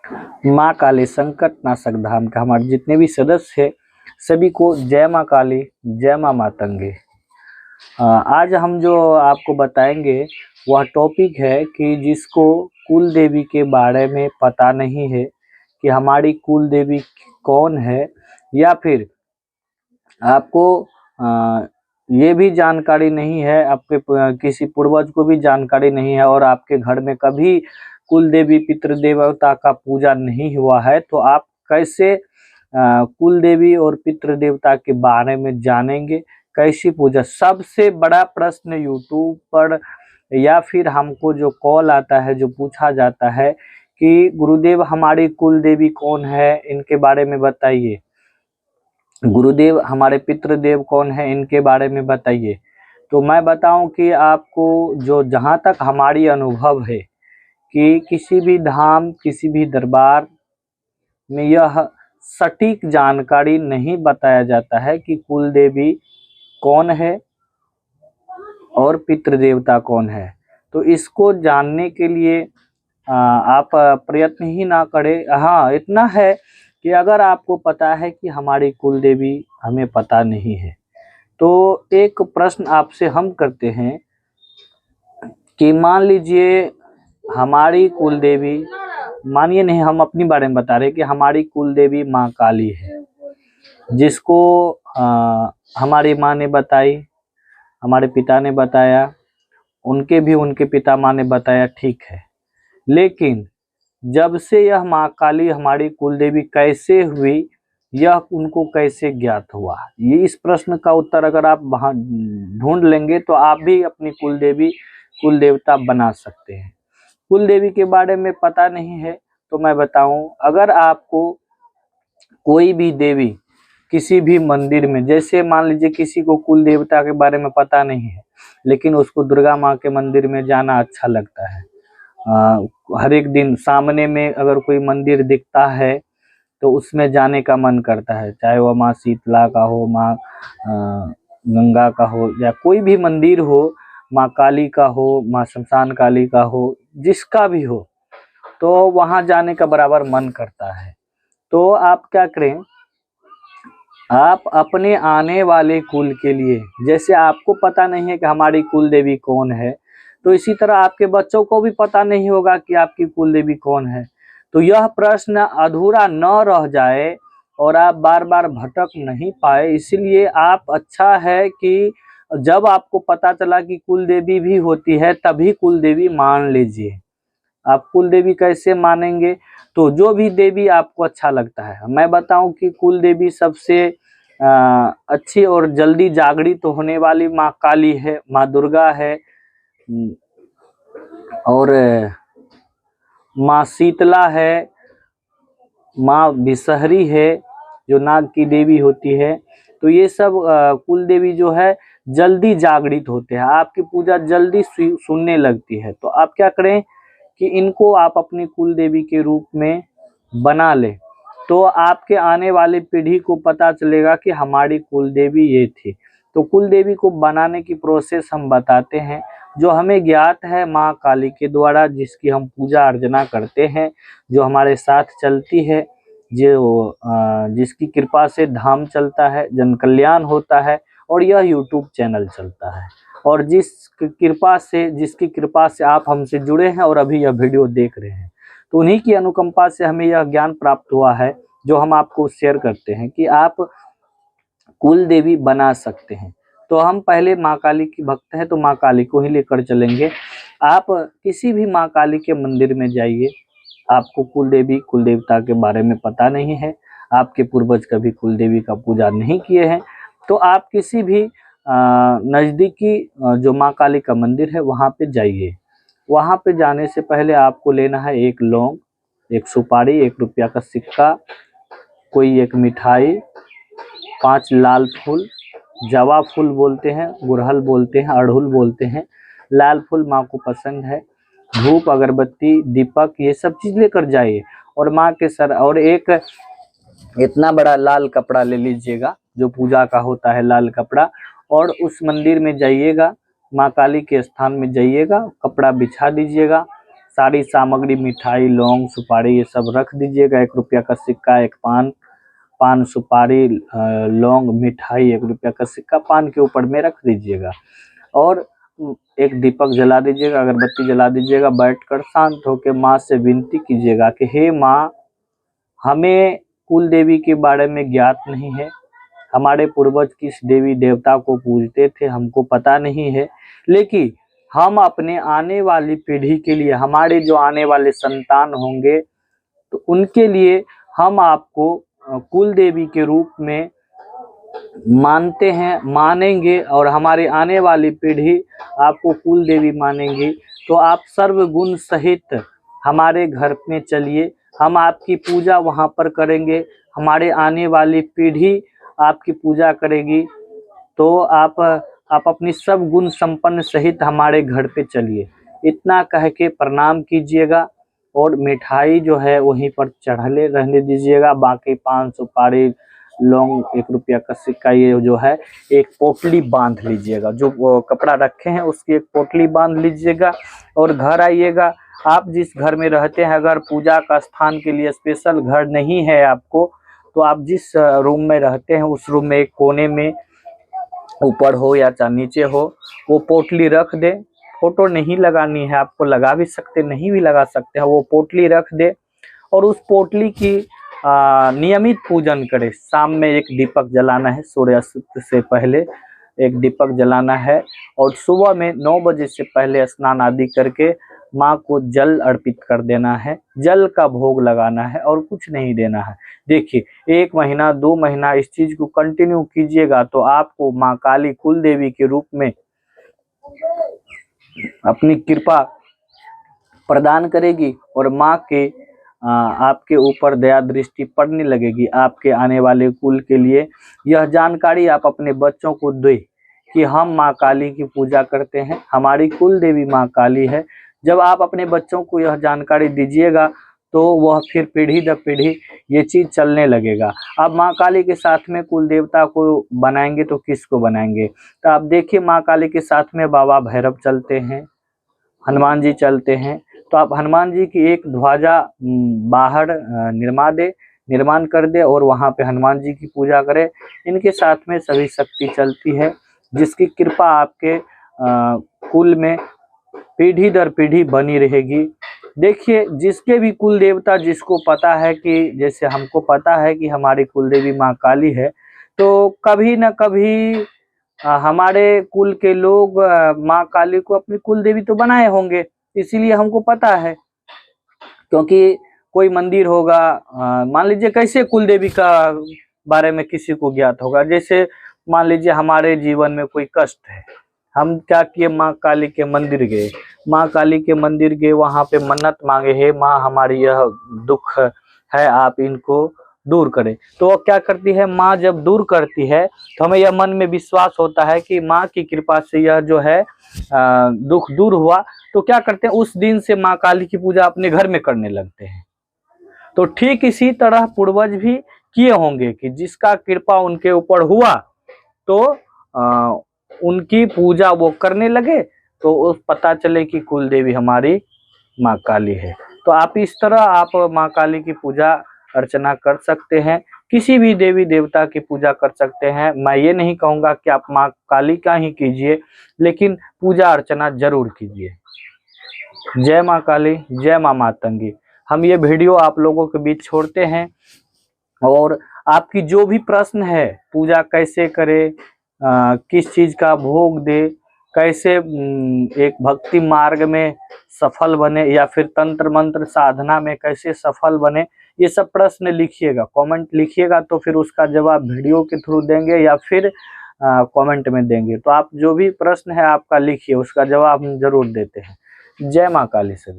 माँ काली संकट नाशक धाम का हमारे जितने भी सदस्य हैं सभी को जय माँ काली, जय माँ मातंगे। आज हम जो आपको बताएंगे वह टॉपिक है कि जिसको कुल देवी के बारे में पता नहीं है कि हमारी कुल देवी कौन है, या फिर आपको ये भी जानकारी नहीं है, आपके किसी पूर्वज को भी जानकारी नहीं है और आपके घर में कभी कुल देवी पितृ देवता का पूजा नहीं हुआ है, तो आप कैसे कुल देवी और पितृ देवता के बारे में जानेंगे, कैसी पूजा। सबसे बड़ा प्रश्न यूट्यूब पर या फिर हमको जो कॉल आता है, जो पूछा जाता है कि गुरुदेव हमारी कुल देवी कौन है, इनके बारे में बताइए। गुरुदेव हमारे पितृदेव कौन है, इनके बारे में बताइए। तो मैं बताऊं कि आपको जो जहां तक हमारी अनुभव है कि किसी भी धाम, किसी भी दरबार में यह सटीक जानकारी नहीं बताया जाता है कि कुल देवी कौन है और पितृदेवता कौन है। तो इसको जानने के लिए आप प्रयत्न ही ना करें। हाँ, इतना है कि अगर आपको पता है कि हमारी कुल देवी हमें पता नहीं है, तो एक प्रश्न आपसे हम करते हैं कि मान लीजिए हमारी कुल देवी, मानिए नहीं, हम अपनी बारे में बता रहे कि हमारी कुल देवी माँ काली है, जिसको हमारी माँ ने बताई, हमारे पिता ने बताया, उनके पिता माँ ने बताया, ठीक है। लेकिन जब से यह माँ काली हमारी कुल देवी कैसे हुई, यह उनको कैसे ज्ञात हुआ, ये इस प्रश्न का उत्तर अगर आप ढूंढ लेंगे तो आप भी अपनी कुल देवी कुल देवता बना सकते हैं। कुल देवी के बारे में पता नहीं है तो मैं बताऊं, अगर आपको कोई भी देवी किसी भी मंदिर में, जैसे मान लीजिए किसी को कुल देवता के बारे में पता नहीं है लेकिन उसको दुर्गा माँ के मंदिर में जाना अच्छा लगता है, हर एक दिन सामने में अगर कोई मंदिर दिखता है तो उसमें जाने का मन करता है, चाहे वह माँ शीतला का हो, माँ गंगा का हो, या कोई भी मंदिर हो, माँ काली का हो, माँ शमशान काली का हो, जिसका भी हो, तो वहां जाने का बराबर मन करता है। तो आप क्या करें, आप अपने आने वाले कुल के लिए, जैसे आपको पता नहीं है कि हमारी कुल देवी कौन है, तो इसी तरह आपके बच्चों को भी पता नहीं होगा कि आपकी कुल देवी कौन है। तो यह प्रश्न अधूरा न रह जाए और आप बार बार भटक नहीं पाए, इसलिए आप, अच्छा है कि जब आपको पता चला कि कुल देवी भी होती है तभी कुल देवी मान लीजिए। आप कुल देवी कैसे मानेंगे, तो जो भी देवी आपको अच्छा लगता है। मैं बताऊं कि कुल देवी सबसे अच्छी और जल्दी जागृत होने वाली माँ काली है, माँ दुर्गा है, और माँ शीतला है, माँ विषहरी है जो नाग की देवी होती है। तो ये सब कुल देवी जो है जल्दी जागृत होते हैं, आपकी पूजा जल्दी सुनने लगती है। तो आप क्या करें कि इनको आप अपनी कुल देवी के रूप में बना लें, तो आपके आने वाली पीढ़ी को पता चलेगा कि हमारी कुल देवी ये थी। तो कुल देवी को बनाने की प्रोसेस हम बताते हैं, जो हमें ज्ञात है माँ काली के द्वारा, जिसकी हम पूजा अर्चना करते हैं, जो हमारे साथ चलती है, जो जिसकी कृपा से धाम चलता है, जन कल्याण होता है और यह यूट्यूब चैनल चलता है, और जिसकी कृपा से आप हमसे जुड़े हैं और अभी यह वीडियो देख रहे हैं। तो उन्हीं की अनुकंपा से हमें यह ज्ञान प्राप्त हुआ है जो हम आपको शेयर करते हैं कि आप कुल देवी बना सकते हैं। तो हम पहले माँ काली की भक्त हैं तो माँ काली को ही लेकर चलेंगे। आप किसी भी माँ काली के मंदिर में जाइए, आपको कुल देवी कुल देवता के बारे में पता नहीं है, आपके पूर्वज कभी कुल देवी का पूजा नहीं किए हैं, तो आप किसी भी नज़दीकी जो माँ काली का मंदिर है वहाँ पे जाइए। वहाँ पे जाने से पहले आपको लेना है एक लौंग, एक सुपारी, 1 रुपया का सिक्का, कोई एक मिठाई, 5 लाल फूल, जवा फूल बोलते हैं, गुड़हल बोलते हैं, अड़हुल बोलते हैं, लाल फूल माँ को पसंद है, धूप, अगरबत्ती, दीपक, ये सब चीज़ लेकर जाइए। और माँ के सर, और एक इतना बड़ा लाल कपड़ा ले लीजिएगा जो पूजा का होता है, लाल कपड़ा, और उस मंदिर में जाइएगा, माँ काली के स्थान में जाइएगा, कपड़ा बिछा दीजिएगा, सारी सामग्री मिठाई, लौंग, सुपारी ये सब रख दीजिएगा। 1 रुपया का सिक्का, एक पान, सुपारी, लौंग, मिठाई, 1 रुपया का सिक्का पान के ऊपर में रख दीजिएगा और एक दीपक जला दीजिएगा, अगरबत्ती जला दीजिएगा। बैठकर शांत होकर माँ से विनती कीजिएगा कि हे माँ, हमें कुल देवी के बारे में ज्ञात नहीं है, हमारे पूर्वज किस देवी देवता को पूजते थे हमको पता नहीं है, लेकिन हम अपने आने वाली पीढ़ी के लिए, हमारे जो आने वाले संतान होंगे तो उनके लिए हम आपको कुल देवी के रूप में मानते हैं, मानेंगे और हमारे आने वाली पीढ़ी आपको कुल देवी मानेंगी। तो आप सर्वगुण सहित हमारे घर में चलिए, हम आपकी पूजा वहाँ पर करेंगे, हमारे आने वाली पीढ़ी आपकी पूजा करेगी। तो आप अपनी सब गुण संपन्न सहित हमारे घर पे चलिए। इतना कह के प्रणाम कीजिएगा और मिठाई जो है वहीं पर चढ़ले रहने दीजिएगा। बाकी पान, सुपारी, लौंग, 1 रुपया का सिक्का ये जो है एक पोटली बांध लीजिएगा, जो कपड़ा रखे हैं उसकी एक पोटली बांध लीजिएगा और घर आइएगा। आप जिस घर में रहते हैं, अगर पूजा का स्थान के लिए स्पेशल घर नहीं है आपको, तो आप जिस रूम में रहते हैं उस रूम में एक कोने में, ऊपर हो या नीचे हो, वो पोटली रख दे। फोटो नहीं लगानी है आपको, लगा भी सकते, नहीं भी लगा सकते हैं, वो पोटली रख दे और उस पोटली की नियमित पूजन करें। शाम में एक दीपक जलाना है, सूर्यास्त से पहले एक दीपक जलाना है और सुबह में 9 बजे से पहले स्नान आदि करके माँ को जल अर्पित कर देना है। जल का भोग लगाना है और कुछ नहीं देना है। देखिए 1 महीना 2 महीना इस चीज को कंटिन्यू कीजिएगा तो आपको माँ काली कुल देवी के रूप में अपनी कृपा प्रदान करेगी और माँ के आपके ऊपर दया दृष्टि पड़ने लगेगी। आपके आने वाले कुल के लिए यह जानकारी आप अपने बच्चों को दें कि हम माँ काली की पूजा करते हैं, हमारी कुल देवी माँ काली है। जब आप अपने बच्चों को यह जानकारी दीजिएगा तो वह फिर पीढ़ी दर पीढ़ी ये चीज चलने लगेगा। अब माँ काली के साथ में कुल देवता को बनाएंगे तो किसको बनाएंगे? तो आप देखिए माँ काली के साथ में बाबा भैरव चलते हैं, हनुमान जी चलते हैं, तो आप हनुमान जी की एक ध्वजा बाहर निर्माण कर दे और वहाँ पे हनुमान जी की पूजा करें। इनके साथ में सभी शक्ति चलती है जिसकी कृपा आपके कुल में पीढ़ी दर पीढ़ी बनी रहेगी। देखिए जिसके भी कुल देवता, जिसको पता है कि जैसे हमको पता है कि हमारी कुल देवी माँ काली है, तो कभी न कभी हमारे कुल के लोग माँ काली को अपनी कुल देवी तो बनाए होंगे, इसीलिए हमको पता है। क्योंकि कोई मंदिर होगा, मान लीजिए कैसे कुल देवी का बारे में किसी को ज्ञात होगा, जैसे मान लीजिए हमारे जीवन में कोई कष्ट है, हम क्या किए, माँ काली के मंदिर गए, माँ काली के मंदिर गए, वहाँ पे मन्नत मांगे, हे माँ हमारी यह दुख है आप इनको दूर करें। तो वो क्या करती है, माँ जब दूर करती है तो हमें यह मन में विश्वास होता है कि माँ की कृपा से यह जो है दुख दूर हुआ। तो क्या करते हैं, उस दिन से माँ काली की पूजा अपने घर में करने लगते हैं। तो ठीक इसी तरह पूर्वज भी किए होंगे कि जिसका कृपा उनके ऊपर हुआ तो उनकी पूजा वो करने लगे, तो उस पता चले कि कुल देवी हमारी माँ काली है। तो आप इस तरह आप माँ काली की पूजा अर्चना कर सकते हैं, किसी भी देवी देवता की पूजा कर सकते हैं। मैं ये नहीं कहूँगा कि आप माँ काली का ही कीजिए, लेकिन पूजा अर्चना जरूर कीजिए। जय माँ काली, जय माँ मातंगी। हम ये वीडियो आप लोगों के बीच छोड़ते हैं और आपकी जो भी प्रश्न है, पूजा कैसे करे, किस चीज का भोग दे, कैसे एक भक्ति मार्ग में सफल बने या फिर तंत्र मंत्र साधना में कैसे सफल बने, ये सब प्रश्न लिखिएगा, कमेंट लिखिएगा, तो फिर उसका जवाब वीडियो के थ्रू देंगे या फिर कमेंट में देंगे। तो आप जो भी प्रश्न है आपका लिखिए, उसका जवाब हम जरूर देते हैं। जय माँ काली सभी।